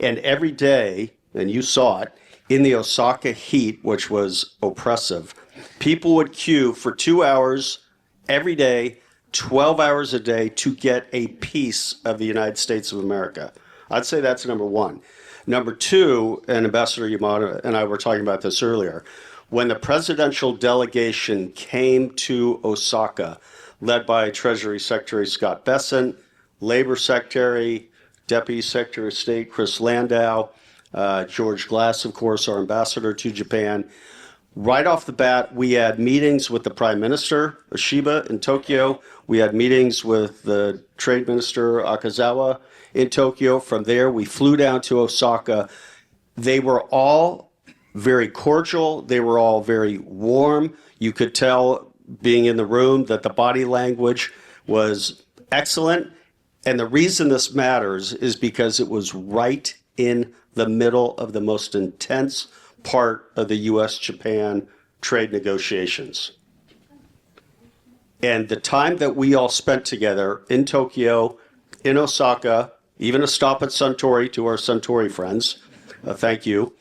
Speaker 8: And every day, and you saw it, in the Osaka heat, which was oppressive, people would queue for 2 hours every day, 12 hours a day, to get a piece of the United States of America. I'd say that's number one. Number two, and Ambassador Yamada and I were talking about this earlier, when the presidential delegation came to Osaka, led by Treasury Secretary Scott Bessent, Labor Secretary, Deputy Secretary of State Chris Landau, George Glass, of course, our ambassador to Japan. Right off the bat, we had meetings with the Prime Minister, Ishiba, in Tokyo. We had meetings with the Trade Minister, Akazawa, in Tokyo. From there, we flew down to Osaka. They were all very cordial. They were all very warm. You could tell, being in the room, that the body language was excellent. And the reason this matters is because it was right in the middle of the most intense part of the U.S.-Japan trade negotiations. And the time that we all spent together in Tokyo, in Osaka, even a stop at Suntory to our Suntory friends, thank you.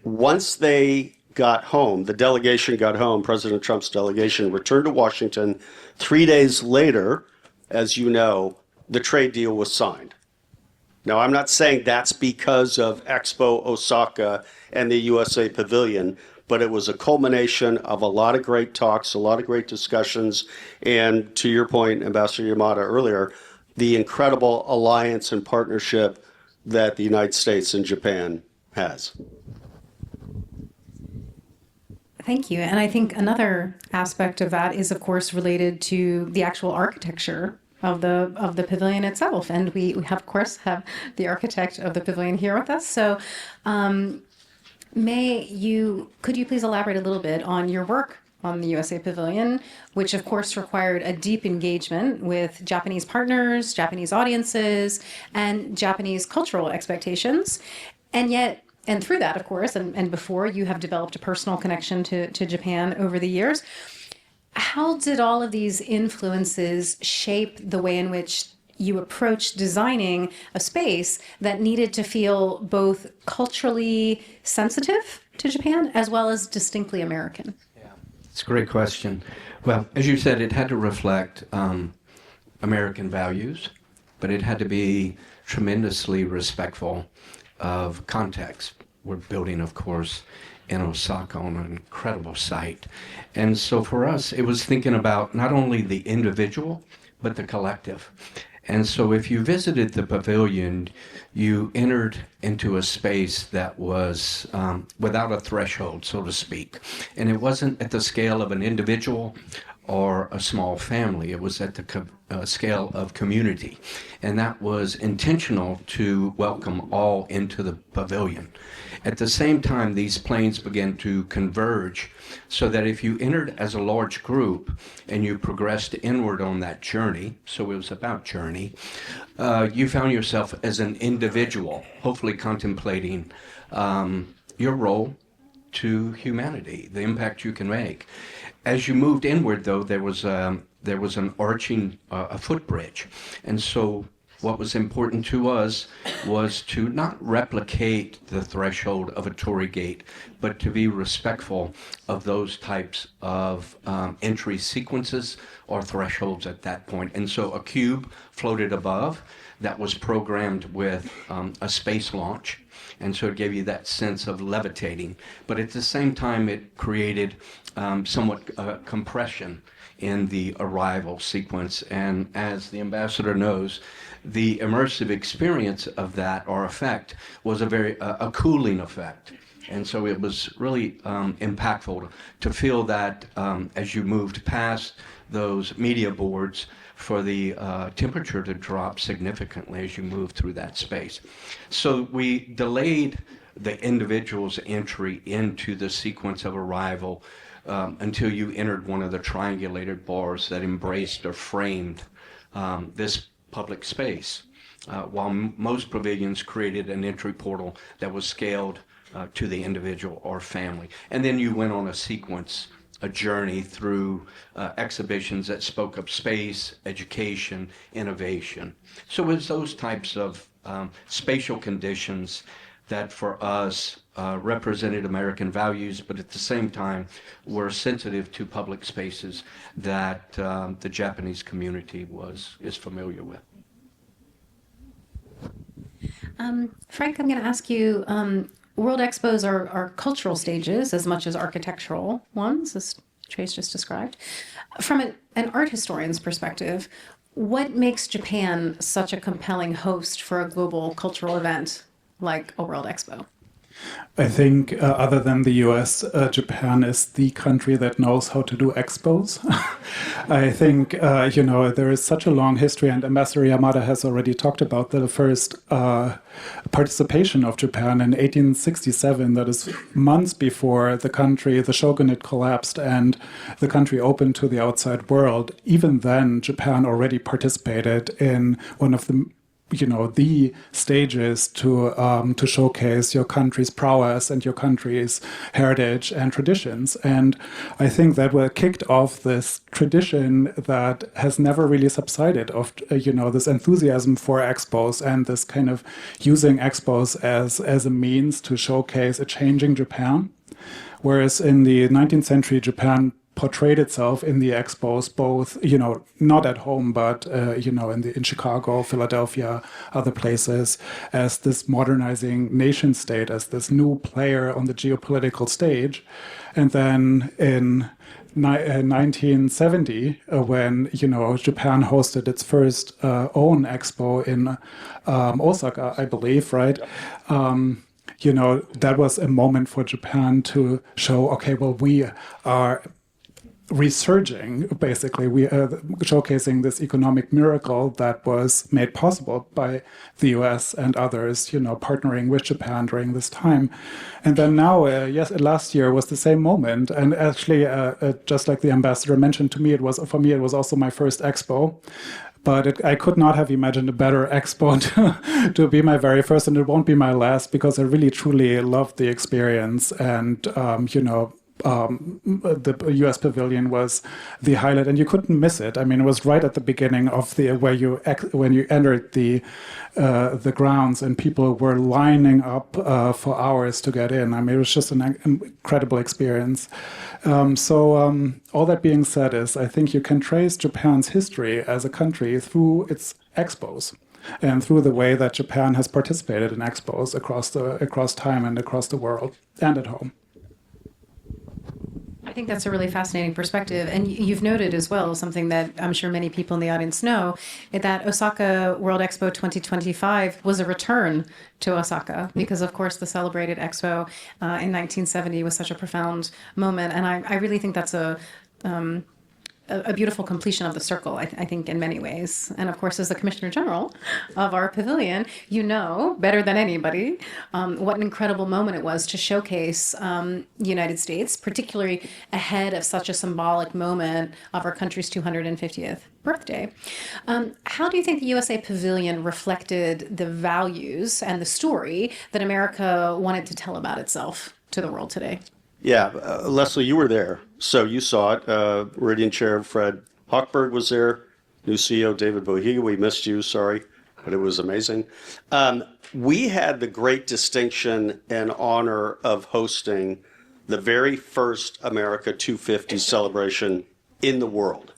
Speaker 8: Once they got home, the delegation got home, President Trump's delegation returned to Washington. 3 days later, as you know, the trade deal was signed. Now, I'm not saying that's because of Expo Osaka and the USA Pavilion, but it was a culmination of a lot of great talks, a lot of great discussions, and to your point, Ambassador Yamada, earlier, the incredible alliance and partnership that the United States and Japan has.
Speaker 11: Thank you. And I think another aspect of that is, of course, related to the actual architecture of the pavilion itself. And we have, of course, have the architect of the pavilion here with us. So could you please elaborate a little bit on your work on the USA Pavilion, which of course required a deep engagement with Japanese partners, Japanese audiences, and Japanese cultural expectations. And through that, of course, and before, you have developed a personal connection to Japan over the years. How did all of these influences shape the way in which you approached designing a space that needed to feel both culturally sensitive to Japan as well as distinctly American?
Speaker 10: It's a great question. Well, as you said, it had to reflect American values, but it had to be tremendously respectful of context. We're building, of course, in Osaka on an incredible site. And so for us, it was thinking about not only the individual, but the collective. And so if you visited the pavilion, you entered into a space that was without a threshold, so to speak. And it wasn't at the scale of an individual or a small family. It was at the scale of community. And that was intentional to welcome all into the pavilion. At the same time, these planes began to converge so that if you entered as a large group and you progressed inward on that journey, so it was about journey, you found yourself as an individual, hopefully contemplating your role to humanity, the impact you can make. As you moved inward, though, there was an arching, a footbridge. And so what was important to us was to not replicate the threshold of a torii gate, but to be respectful of those types of entry sequences or thresholds at that point. And so a cube floated above that was programmed with a space launch. And so it gave you that sense of levitating. But at the same time, it created somewhat compression in the arrival sequence. And as the ambassador knows, the immersive experience of that or effect was a cooling effect. And so it was really impactful to feel that as you moved past those media boards, for the temperature to drop significantly as you move through that space. So we delayed the individual's entry into the sequence of arrival until you entered one of the triangulated bars that embraced or framed this public space, while most pavilions created an entry portal that was scaled to the individual or family. And then you went on a sequence, a journey through exhibitions that spoke of space, education, innovation. So it was those types of spatial conditions that for us represented American values, but at the same time were sensitive to public spaces that the Japanese community is familiar with.
Speaker 11: Frank, I'm going to ask you, World Expos are cultural stages as much as architectural ones, as Trey's just described. From an art historian's perspective, what makes Japan such a compelling host for a global cultural event like a World Expo?
Speaker 9: I think other than the US, Japan is the country that knows how to do expos. I think, there is such a long history, and Ambassador Yamada has already talked about the first participation of Japan in 1867. That is months before the shogunate collapsed and the country opened to the outside world. Even then, Japan already participated in one of the stages to showcase your country's prowess and your country's heritage and traditions. And I think that we kicked off this tradition that has never really subsided of, this enthusiasm for expos and this kind of using expos as a means to showcase a changing Japan. Whereas in the 19th century, Japan portrayed itself in the expos, both, not at home, but, in Chicago, Philadelphia, other places, as this modernizing nation state, as this new player on the geopolitical stage. And then in 1970, when, Japan hosted its first own expo in Osaka, I believe, right? That was a moment for Japan to show, okay, well, we are resurging, basically, we are showcasing this economic miracle that was made possible by the US and others, partnering with Japan during this time. And then now, last year was the same moment. And actually, just like the ambassador mentioned to me, it was also my first expo. But I could not have imagined a better expo to be my very first, and it won't be my last, because I really, truly loved the experience. And, the U.S. Pavilion was the highlight, and you couldn't miss it. I mean, it was right at the beginning of when you entered the grounds, and people were lining up for hours to get in. I mean, it was just an incredible experience. All that being said is, I think you can trace Japan's history as a country through its expos and through the way that Japan has participated in expos across time and across the world and at home.
Speaker 11: think that's a really fascinating perspective. And you've noted as well something that I'm sure many people in the audience know, that Osaka World Expo 2025 was a return to Osaka because, of course, the celebrated Expo in 1970 was such a profound moment. And I really think that's a beautiful completion of the circle, I think, in many ways. And of course, as the Commissioner General of our pavilion, you know better than anybody what an incredible moment it was to showcase the United States, particularly ahead of such a symbolic moment of our country's 250th birthday. How do you think the USA Pavilion reflected the values and the story that America wanted to tell about itself to the world today?
Speaker 8: Yeah, Leslie, you were there, so you saw it. Meridian Chair Fred Hochberg was there. New CEO David Bohiga, we missed you, sorry, but it was amazing. We had the great distinction and honor of hosting the very first America 250 celebration in the world.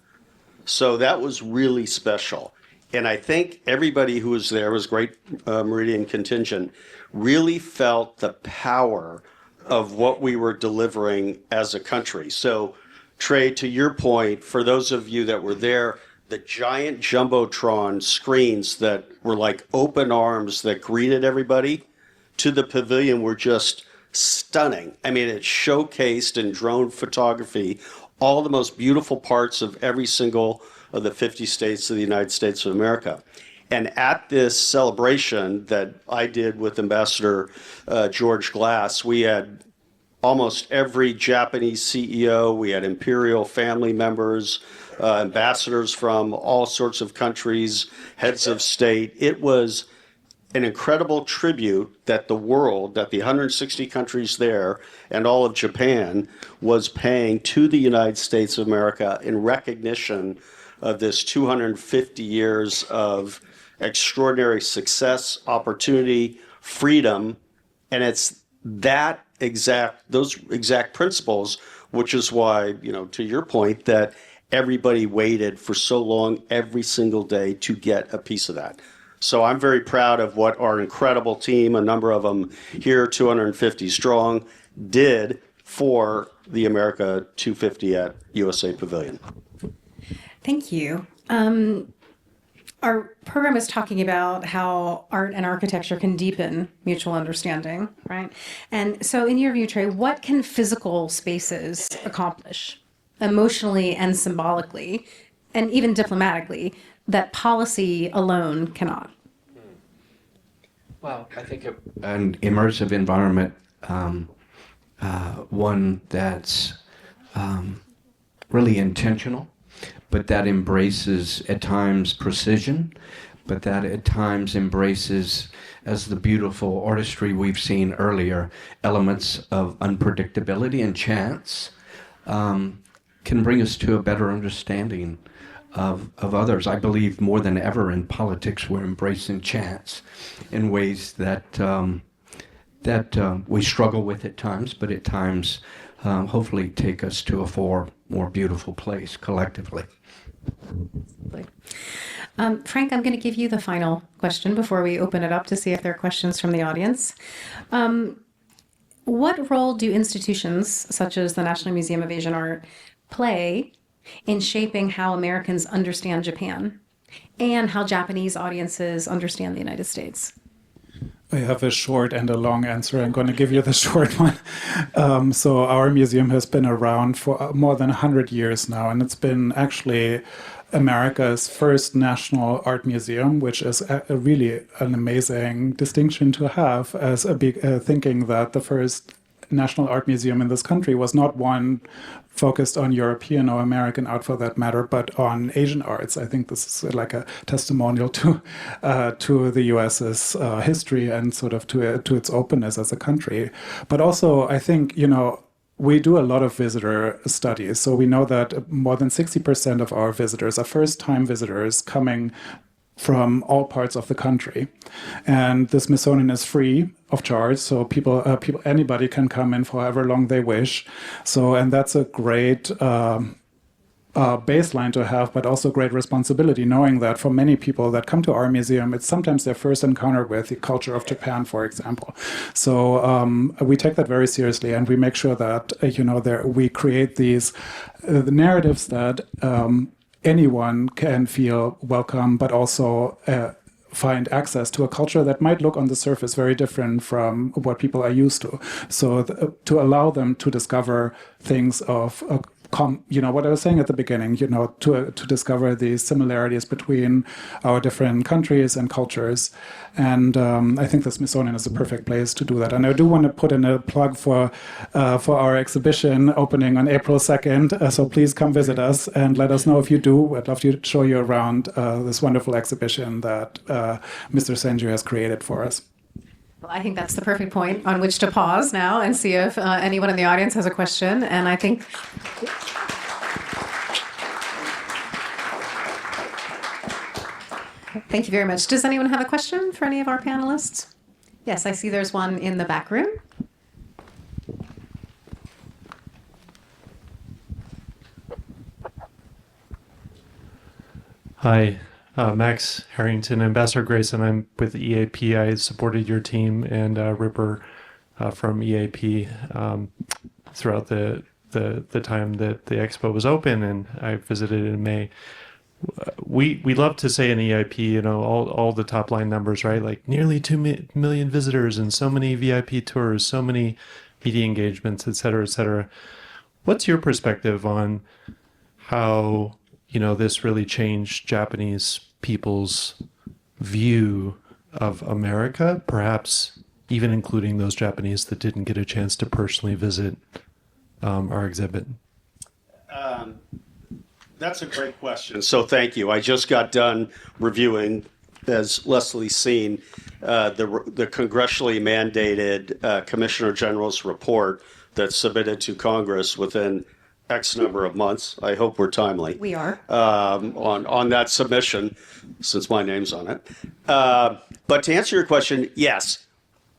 Speaker 8: So that was really special. And I think everybody who was there, was great Meridian contingent, really felt the power of what we were delivering as a country. So, Trey, to your point, for those of you that were there, the giant Jumbotron screens that were like open arms that greeted everybody to the pavilion were just stunning. I mean, it showcased in drone photography all the most beautiful parts of every single of the 50 states of the United States of America. And at this celebration that I did with Ambassador George Glass, we had almost every Japanese CEO, we had imperial family members, ambassadors from all sorts of countries, heads of state. It was an incredible tribute that the world, that the 160 countries there and all of Japan was paying to the United States of America in recognition of this 250 years of extraordinary success, opportunity, freedom, and it's those exact principles, which is why, to your point, that everybody waited for so long every single day to get a piece of that. So I'm very proud of what our incredible team, a number of them here, 250 strong, did for the America 250 at USA Pavilion.
Speaker 11: Thank you. Our program is talking about how art and architecture can deepen mutual understanding, right? And so in your view, Trey, what can physical spaces accomplish emotionally and symbolically, and even diplomatically, that policy alone cannot?
Speaker 10: Well, I think an immersive environment, one that's really intentional, but that embraces at times precision, but that at times embraces, as the beautiful artistry we've seen earlier, elements of unpredictability and chance, can bring us to a better understanding of others. I believe more than ever in politics we're embracing chance in ways that we struggle with at times, but at times hopefully take us to a far more beautiful place collectively.
Speaker 11: Frank, I'm going to give you the final question before we open it up to see if there are questions from the audience. What role do institutions such as the National Museum of Asian Art play in shaping how Americans understand Japan and how Japanese audiences understand the United States?
Speaker 9: I have a short and a long answer. I'm going to give you the short one. So our museum has been around for more than 100 years now, and it's been actually America's first national art museum, which is really an amazing distinction to have, as a big thinking that the first national art museum in this country was not one focused on European or American art for that matter, but on Asian arts. I think this is like a testimonial to the US's history and sort of to its openness as a country. But also, I think, we do a lot of visitor studies. So we know that more than 60% of our visitors are first-time visitors coming from all parts of the country. And the Smithsonian is free of charge, so anybody can come in for however long they wish. So, and that's a great baseline to have, but also great responsibility, knowing that for many people that come to our museum, it's sometimes their first encounter with the culture of Japan, for example. So we take that very seriously, and we make sure that we create these the narratives that anyone can feel welcome, but also find access to a culture that might look on the surface very different from what people are used to. So to allow them to discover things of what I was saying at the beginning, to discover the similarities between our different countries and cultures. And I think the Smithsonian is a perfect place to do that. And I do want to put in a plug for our exhibition opening on April 2nd. So please come visit us and let us know if you do. I'd love to show you around this wonderful exhibition that Mr. Senju has created for us.
Speaker 11: Well, I think that's the perfect point on which to pause now and see if anyone in the audience has a question. And I think... Thank you very much. Does anyone have a question for any of our panelists? Yes, I see there's one in the back room.
Speaker 12: Hi. Max Harrington, Ambassador Grayson. I'm with EAP. I supported your team and Ripper from EAP throughout the time that the expo was open, and I visited in May. We love to say in EIP, all the top line numbers, right? Like nearly 2 million visitors and so many VIP tours, so many media engagements, et cetera, et cetera. What's your perspective on how this really changed Japanese people's view of America, perhaps even including those Japanese that didn't get a chance to personally visit our exhibit?
Speaker 8: That's a great question. So thank you. I just got done reviewing, as Leslie's seen, the congressionally mandated Commissioner General's report that's submitted to Congress within X number of months. I hope we're timely.
Speaker 11: We are.
Speaker 8: On that submission, since my name's on it. But to answer your question, yes.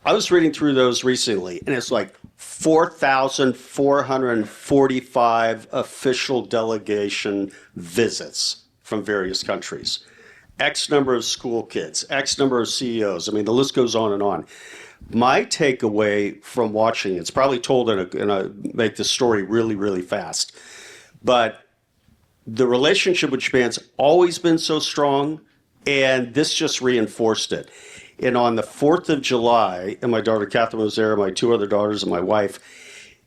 Speaker 8: I was reading through those recently, and it's like 4,445 official delegation visits from various countries. X number of school kids, X number of CEOs. I mean, the list goes on and on. My takeaway from watching, it's probably told in a make the story really, really fast, but the relationship with Japan's always been so strong, and this just reinforced it. And on the 4th of July, and my daughter Catherine was there, my two other daughters and my wife,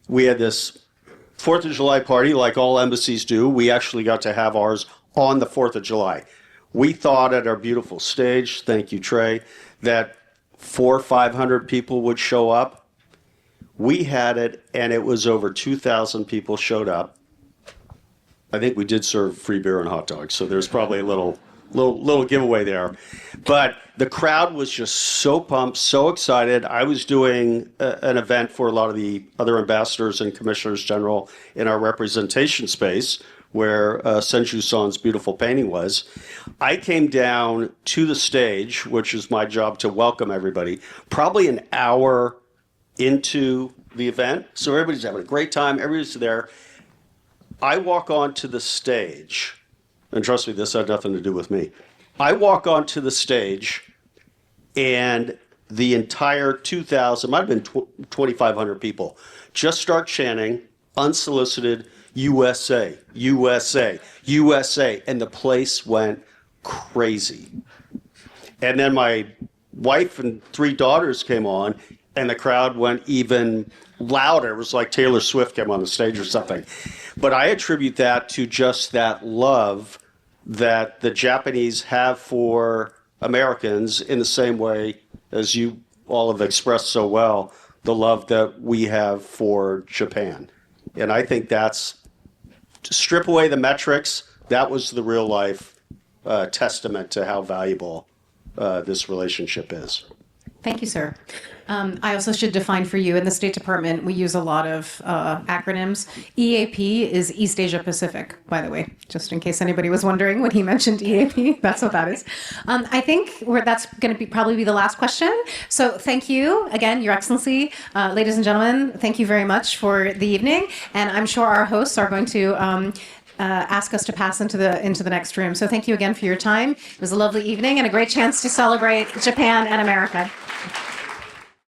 Speaker 8: we had this 4th of July party like all embassies do. We actually got to have ours on the 4th of July. We thought at our beautiful stage, thank you, Trey, that 400 or 500 people would show up. We had it, and it was over 2,000 people showed up. I think we did serve free beer and hot dogs, so there's probably a little giveaway there. But the crowd was just so pumped, so excited. I was doing an event for a lot of the other ambassadors and commissioners general in our representation space where Senju-san's beautiful painting was. I came down to the stage, which is my job to welcome everybody, probably an hour into the event. So everybody's having a great time. Everybody's there. I walk onto the stage, and trust me, this had nothing to do with me. I walk onto the stage, and the entire 2,000, might have been 2,500 people, just start chanting, unsolicited, USA, USA, USA, and the place went crazy. And then my wife and 3 daughters came on, and the crowd went even louder. It was like Taylor Swift came on the stage or something. But I attribute that to just that love that the Japanese have for Americans in the same way as you all have expressed so well, the love that we have for Japan. And I think that's, to strip away the metrics, that was the real life testament to how valuable this relationship is.
Speaker 11: Thank you, sir. I also should define for you, in the State Department, we use a lot of acronyms. EAP is East Asia Pacific, by the way, just in case anybody was wondering when he mentioned EAP. That's what that is. I think that's going to probably be the last question. So thank you again, Your Excellency. Ladies and gentlemen, thank you very much for the evening. And I'm sure our hosts are going to ask us to pass into the next room. So thank you again for your time. It was a lovely evening and a great chance to celebrate Japan and America.